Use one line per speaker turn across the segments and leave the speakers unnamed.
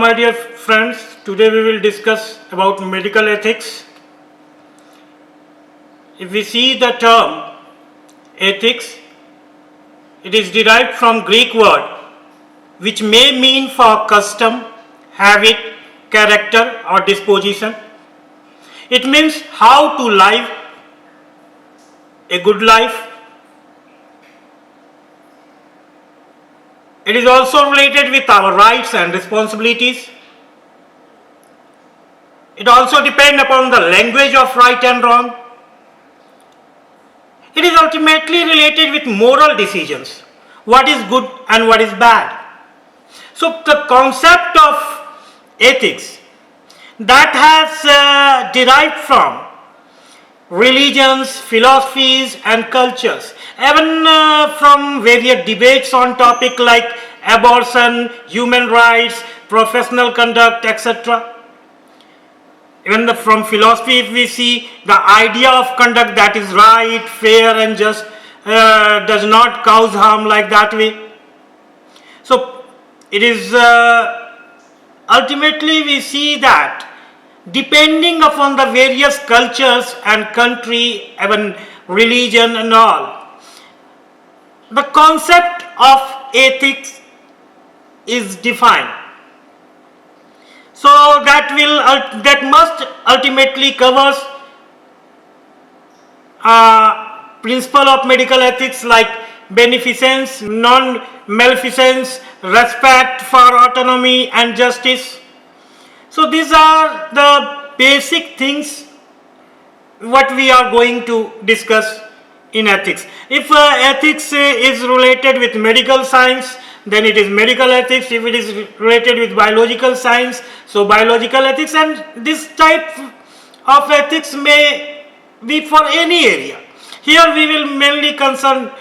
my dear friends, today we will discuss about medical ethics. If we see the term ethics, it is derived from Greek word which may mean for custom, habit, character or disposition. It means how to live a good life. It is also related with our rights and responsibilities. It also depends upon the language of right and wrong. It is ultimately related with moral decisions, what is good and what is bad. So the concept of ethics that has derived from religions, philosophies and cultures, even from various debates on topics like abortion, human rights, professional conduct, etc. Even from philosophy, if we see the idea of conduct that is right, fair and just, does not cause harm like that way. So it is ultimately we see that depending upon the various cultures and country, even religion and all, the concept of ethics is defined. So that must ultimately covers principle of medical ethics like beneficence, non-maleficence, respect for autonomy and justice. So these are the basic things what we are going to discuss in ethics. If ethics is related with medical science, then it is medical ethics. If it is related with biological science, so biological ethics, and this type of ethics may be for any area. Here we will mainly concentrate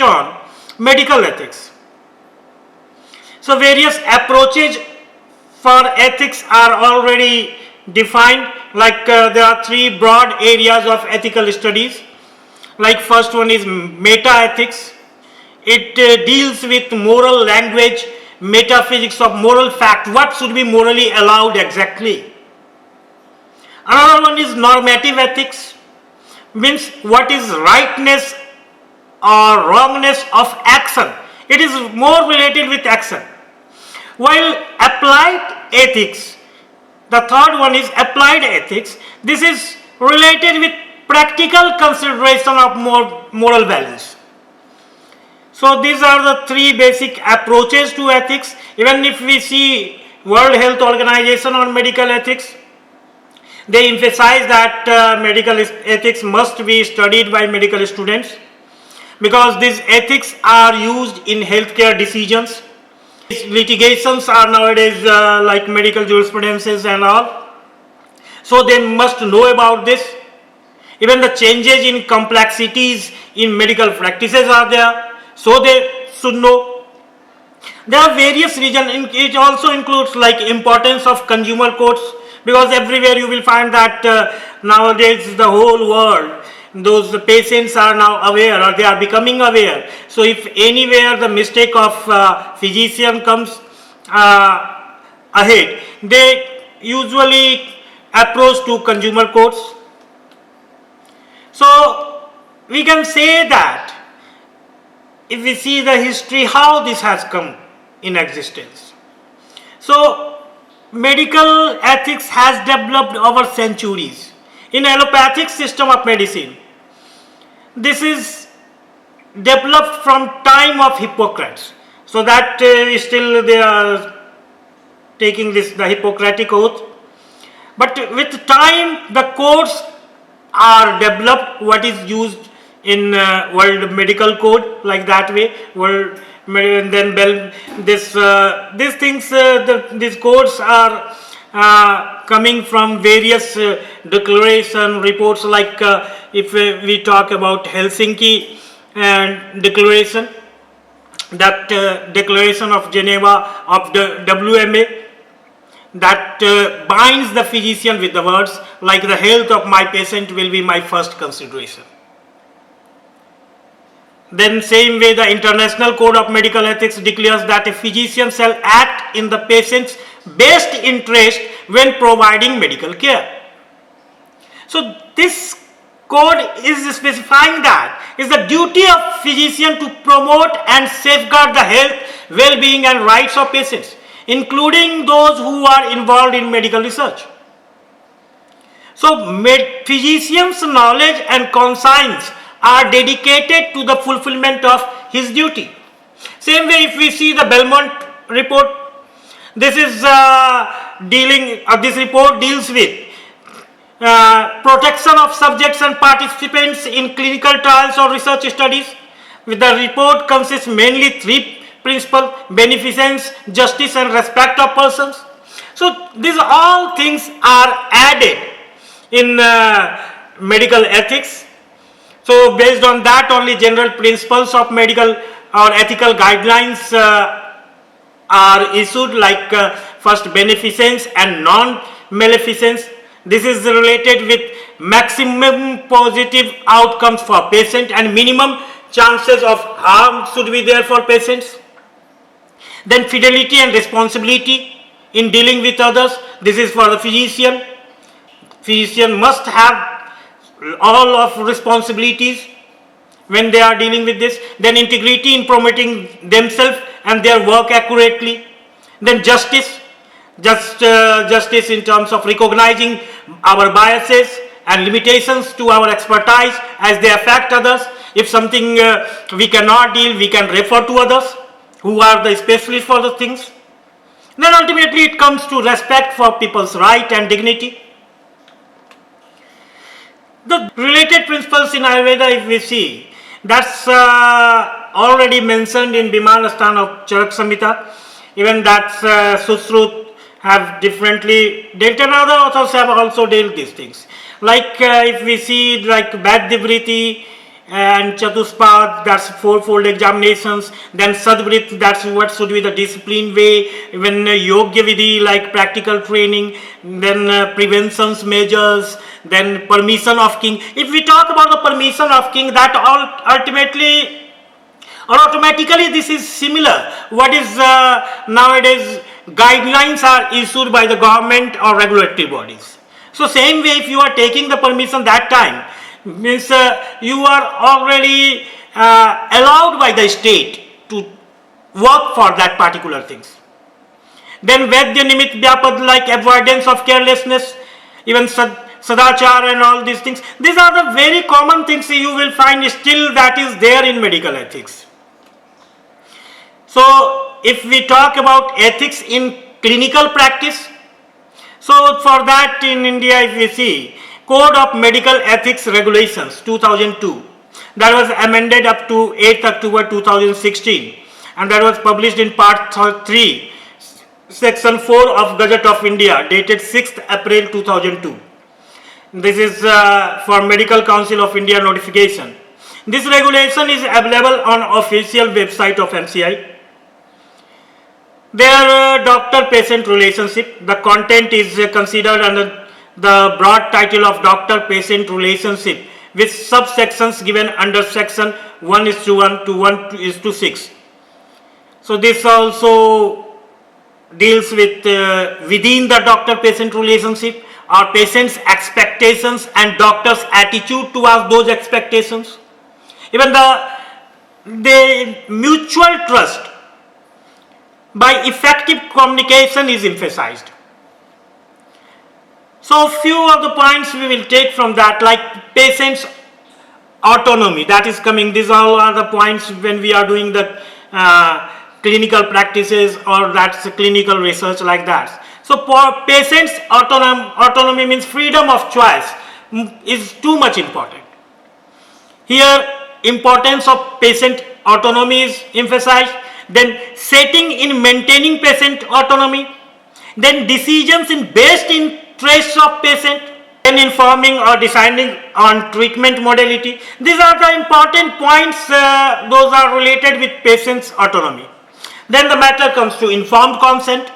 on medical ethics. So various approaches for ethics are already defined, like there are three broad areas of ethical studies. Like first one is meta-ethics. It deals with moral language, metaphysics of moral fact, what should be morally allowed exactly. Another one is normative ethics, means what is rightness or wrongness of action. It is more related with action. While applied ethics, the third one is applied ethics. This is related with practical consideration of moral values. So these are the three basic approaches to ethics. Even if we see World Health Organization on medical ethics, they emphasize that medical ethics must be studied by medical students because these ethics are used in healthcare decisions. Litigations are nowadays like medical jurisprudences and all. So they must know about this. Even the changes in complexities in medical practices are there. So they should know. There are various reasons. It also includes like importance of consumer courts, because everywhere you will find that nowadays the whole world, those patients are now aware or they are becoming aware. So if anywhere the mistake of physician comes ahead, they usually approach to consumer courts. So we can say that if we see the history, how this has come in existence. So medical ethics has developed over centuries. In allopathic system of medicine, this is developed from time of Hippocrates. So that still they are taking this, the Hippocratic oath. But with time the codes are developed, what is used in World Medical Code, like that way. And then these things, these codes are coming from various declaration reports, like if we talk about Helsinki and declaration, that declaration of Geneva of the WMA, that binds the physician with the words like the health of my patient will be my first consideration. Then same way the International Code of Medical Ethics declares that a physician shall act in the patient's best interest when providing medical care. So this code is specifying that it's the duty of physician to promote and safeguard the health, well-being and rights of patients, including those who are involved in medical research. So physician's knowledge and conscience are dedicated to the fulfillment of his duty. Same way, if we see the Belmont report, this is this report deals with protection of subjects and participants in clinical trials or research studies. With the report consists mainly three principles: beneficence, justice and respect of persons. So these all things are added in medical ethics. So based on that, only general principles of medical or ethical guidelines are issued, like first, beneficence and non-maleficence. This is related with maximum positive outcomes for patient and minimum chances of harm should be there for patients. Then fidelity and responsibility in dealing with others. This is for the physician. Physician must have all of responsibilities when they are dealing with this. Then integrity in promoting themselves and their work accurately. Then justice. Justice in terms of recognizing our biases and limitations to our expertise as they affect others. If something we cannot deal, we can refer to others who are the specialists for the things. Then ultimately it comes to respect for people's right and dignity. The related principles in Ayurveda, if we see, that's already mentioned in Bimanastan of Charak Samhita. Even that's Sushrut have differently dealt, and other authors have also dealt these things. Like if we see like Vaidyavriti and Chatuspad, that's fourfold examinations. Then Sadvrit, that's what should be the disciplined way. Even Yogya Vidhi, like practical training. Then preventions measures. Then permission of king. If we talk about the permission of king, that all ultimately or automatically this is similar. What is nowadays guidelines are issued by the government or regulatory bodies. So same way, if you are taking the permission that time, means you are already allowed by the state to work for that particular things. Then Vaidya Nimit Vyapad, like avoidance of carelessness, even Sadachar and all these things. These are the very common things you will find still that is there in medical ethics. So if we talk about ethics in clinical practice, so for that in India, if we see Code of Medical Ethics Regulations 2002, that was amended up to 8th October 2016, and that was published in part 3, section 4 of Gazette of India, dated 6th April 2002. This is for Medical Council of India notification. This regulation is available on official website of MCI. Their doctor-patient relationship, the content is considered under the broad title of doctor-patient relationship, with subsections given under section 1:1 to 1:6. So this also deals with within the doctor-patient relationship, our patient's expectations and doctor's attitude towards those expectations. Even the mutual trust by effective communication is emphasized. So few of the points we will take from that, like patient's autonomy, that is coming. These all are the points when we are doing the clinical practices, or that's clinical research like that. So for patient's autonomy means freedom of choice is too much important. Here importance of patient autonomy is emphasized. Then setting in maintaining patient autonomy. Then decisions in best interests of patient. Then informing or deciding on treatment modality. These are the important points, those are related with patient's autonomy. Then the matter comes to informed consent.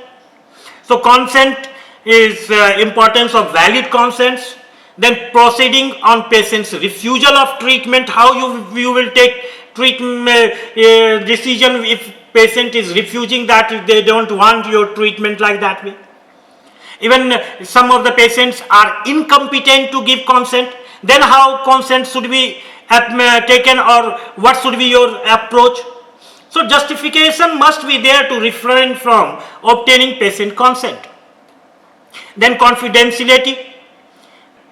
So consent is importance of valid consents. Then proceeding on patient's refusal of treatment, how you will take treatment decision if patient is refusing that, if they don't want your treatment like that way. Even some of the patients are incompetent to give consent. Then how consent should be taken, or what should be your approach? So justification must be there to refrain from obtaining patient consent. Then confidentiality.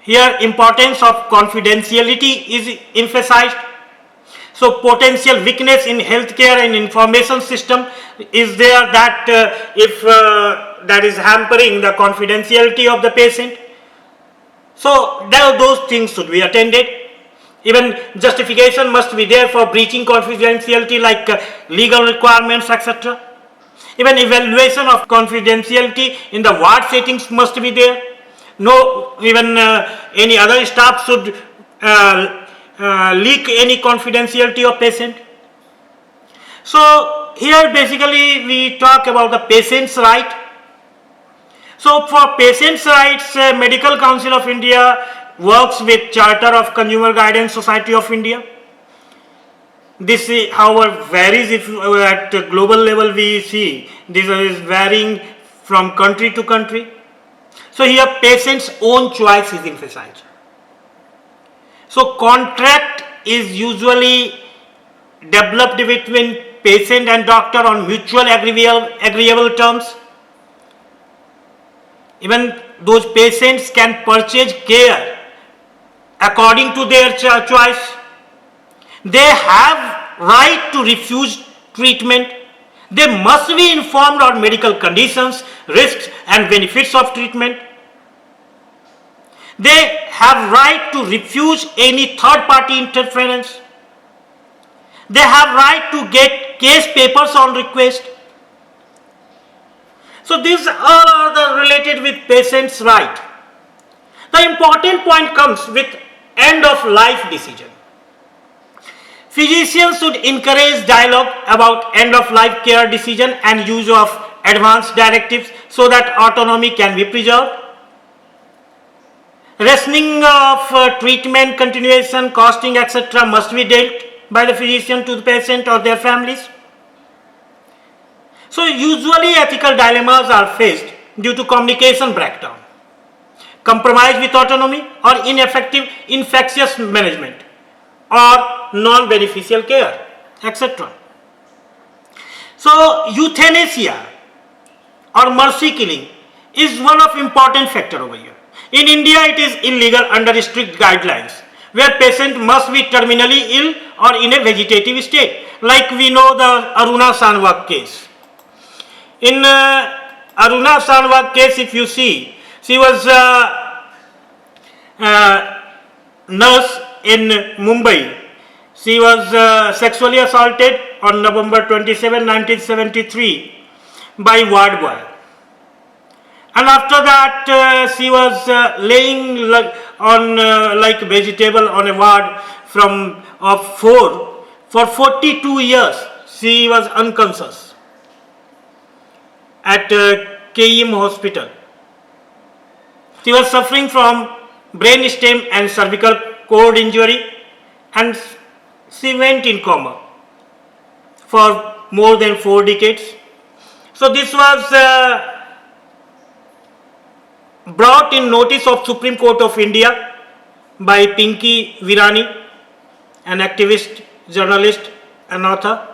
Here importance of confidentiality is emphasized. So potential weakness in healthcare and information system is there, that if that is hampering the confidentiality of the patient. So those things should be attended. Even justification must be there for breaching confidentiality, like legal requirements, etc. Even evaluation of confidentiality in the ward settings must be there. No, even any other staff should leak any confidentiality of patient. So here basically we talk about the patient's right. So for patients' rights, Medical Council of India works with Charter of Consumer Guidance Society of India. This, however, varies. If at global level we see, this is varying from country to country. So here patient's own choice is emphasized. So contract is usually developed between patient and doctor on mutual agreeable terms. Even those patients can purchase care according to their choice. They have right to refuse treatment. They must be informed on medical conditions, risks and benefits of treatment. They have right to refuse any third party interference. They have right to get case papers on request. So these all are the related with patient's right. The important point comes with end of life decision. Physicians should encourage dialogue about end of life care decision and use of advanced directives so that autonomy can be preserved. Rationing of treatment, continuation, costing, etc. must be dealt by the physician to the patient or their families. So usually ethical dilemmas are faced due to communication breakdown, compromise with autonomy, or ineffective infectious management, or non-beneficial care, etc. So euthanasia or mercy killing is one of important factor over here. In India, it is illegal under strict guidelines, where patient must be terminally ill or in a vegetative state, like we know the Aruna Sanwag case. In Aruna Sanwag case, if you see, she was nurse in Mumbai. She was sexually assaulted on November 27, 1973 by ward boy. And after that, she was laying on like vegetable on a ward of 4 for 42 years. She was unconscious at KEM hospital. She was suffering from brain stem and cervical cord injury, and she went in coma for more than 4 decades. So this was brought in notice of Supreme Court of India by Pinky Virani, an activist, journalist and author.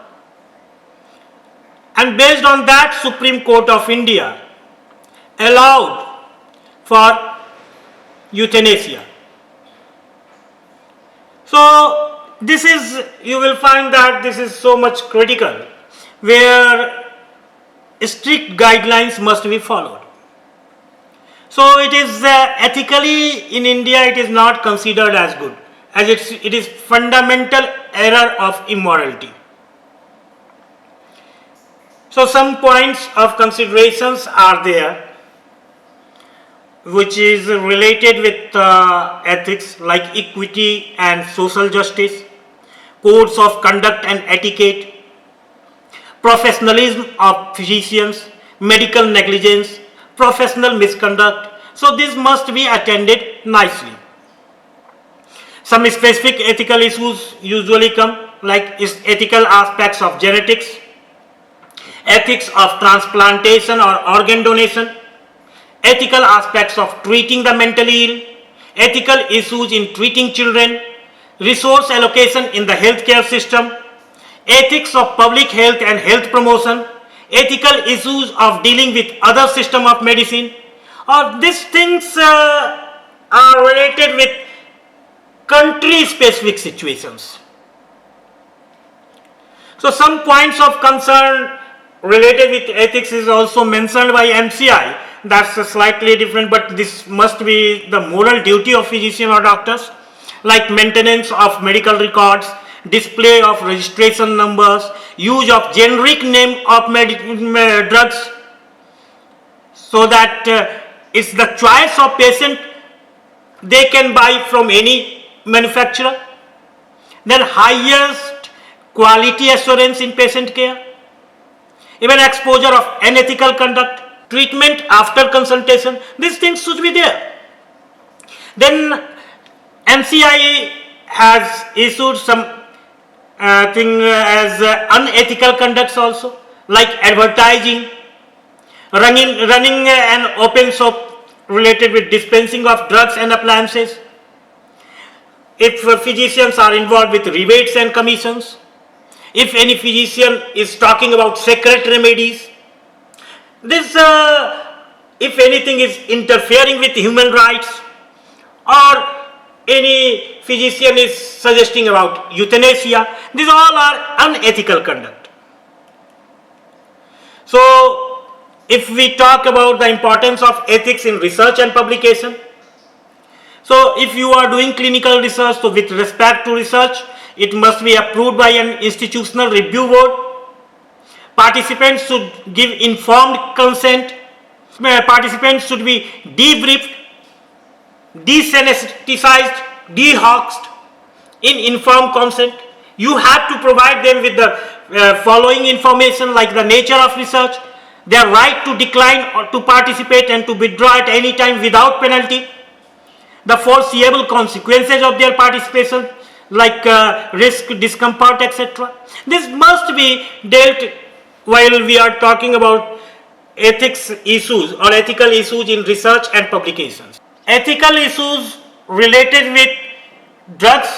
And based on that, Supreme Court of India allowed for euthanasia. So this is, you will find that this is so much critical, where strict guidelines must be followed. So it is ethically in India it is not considered as good, as it is fundamental error of immorality. So some points of considerations are there, which is related with ethics, like equity and social justice, codes of conduct and etiquette, professionalism of physicians, medical negligence, professional misconduct. So this must be attended nicely. Some specific ethical issues usually come, like is ethical aspects of genetics, ethics of transplantation or organ donation, ethical aspects of treating the mentally ill, ethical issues in treating children, resource allocation in the healthcare system, ethics of public health and health promotion, ethical issues of dealing with other system of medicine. Or these things are related with country specific situations. So some points of concern related with ethics is also mentioned by MCI. That's slightly different, but this must be the moral duty of physician or doctors, like maintenance of medical records, display of registration numbers, use of generic name of drugs, so that it's the choice of patient, they can buy from any manufacturer. Then highest quality assurance in patient care, even exposure of unethical conduct, treatment after consultation, these things should be there. Then MCI has issued some thing as unethical conducts also, like advertising, running an open shop related with dispensing of drugs and appliances. If physicians are involved with rebates and commissions, if any physician is talking about secret remedies, this if anything is interfering with human rights, or any physician is suggesting about euthanasia, these all are unethical conduct. So if we talk about the importance of ethics in research and publication, so if you are doing clinical research, so with respect to research, it must be approved by an institutional review board. Participants should give informed consent. Participants should be debriefed, desensitized, dehoxed in informed consent. You have to provide them with the following information, like the nature of research, their right to decline or to participate and to withdraw at any time without penalty, the foreseeable consequences of their participation, like risk, discomfort, etc. This must be dealt while we are talking about ethics issues or ethical issues in research and publications. Ethical issues related with drugs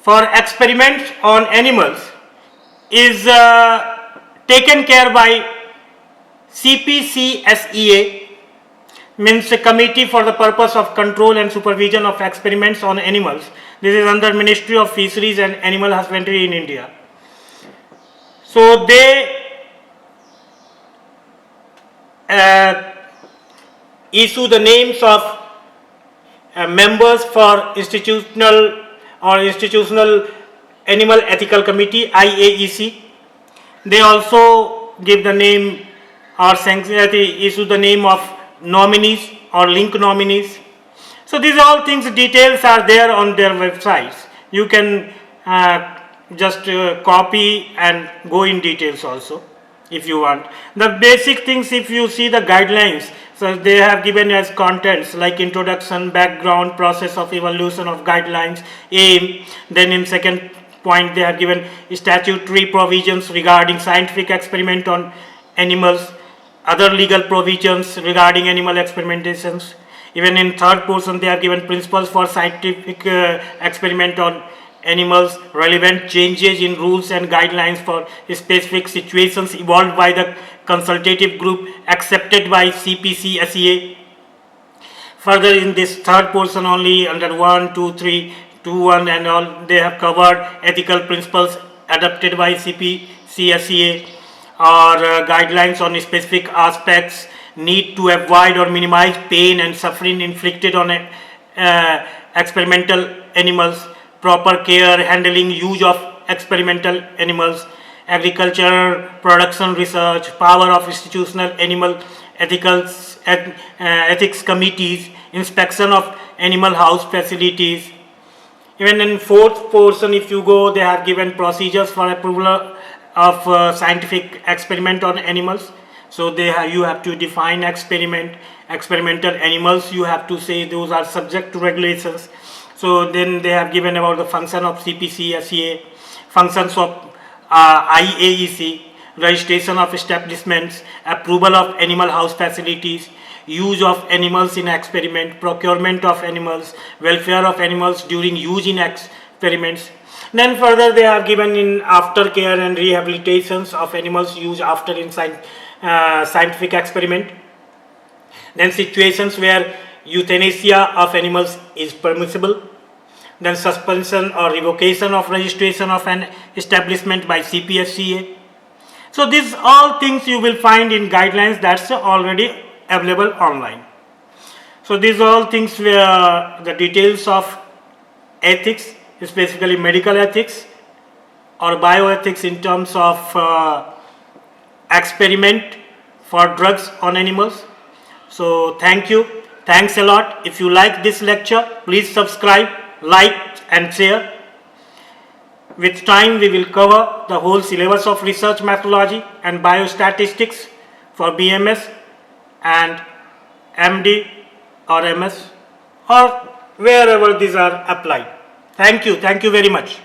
for experiments on animals is taken care by CPCSEA, means a committee for the purpose of control and supervision of experiments on animals. This is under Ministry of Fisheries and Animal Husbandry in India. So they issue the names of members for institutional Animal Ethical Committee, IAEC. They also give the name or issue the name of nominees or link nominees. So these all things, details are there on their websites. You can just copy and go in details also if you want. The basic things, if you see the guidelines, so they have given as contents like introduction, background, process of evolution of guidelines, aim. Then in second point they have given statutory provisions regarding scientific experiment on animals, other legal provisions regarding animal experimentations. Even in third portion they have given principles for scientific experiment on animals, relevant changes in rules and guidelines for specific situations evolved by the consultative group accepted by CPCSEA. Further, in this third portion only, under 1, 2, 3, 2, 1 and all, they have covered ethical principles adopted by CPCSEA or guidelines on specific aspects, need to avoid or minimize pain and suffering inflicted on experimental animals, proper care, handling, use of experimental animals, agriculture, production, research, power of institutional animal ethics committees, inspection of animal house facilities. Even in fourth portion, if you go, they have given procedures for approval of scientific experiment on animals. So you have to define experimental animals. You have to say those are subject to regulations. So then they have given about the function of CPC, SEA, functions of IAEC, registration of establishments, approval of animal house facilities, use of animals in experiment, procurement of animals, welfare of animals during use in experiments. Then further they have given in aftercare and rehabilitations of animals used after in scientific experiment. Then situations where euthanasia of animals is permissible. Then suspension or revocation of registration of an establishment by CPSCA. So these all things you will find in guidelines that's already available online. So these all things were the details of ethics, specifically medical ethics or bioethics in terms of experiment for drugs on animals. So thank you. Thanks a lot. If you like this lecture, please subscribe, like and share. With time, we will cover the whole syllabus of research methodology and biostatistics for BMS and MD or MS or wherever these are applied. Thank you very much.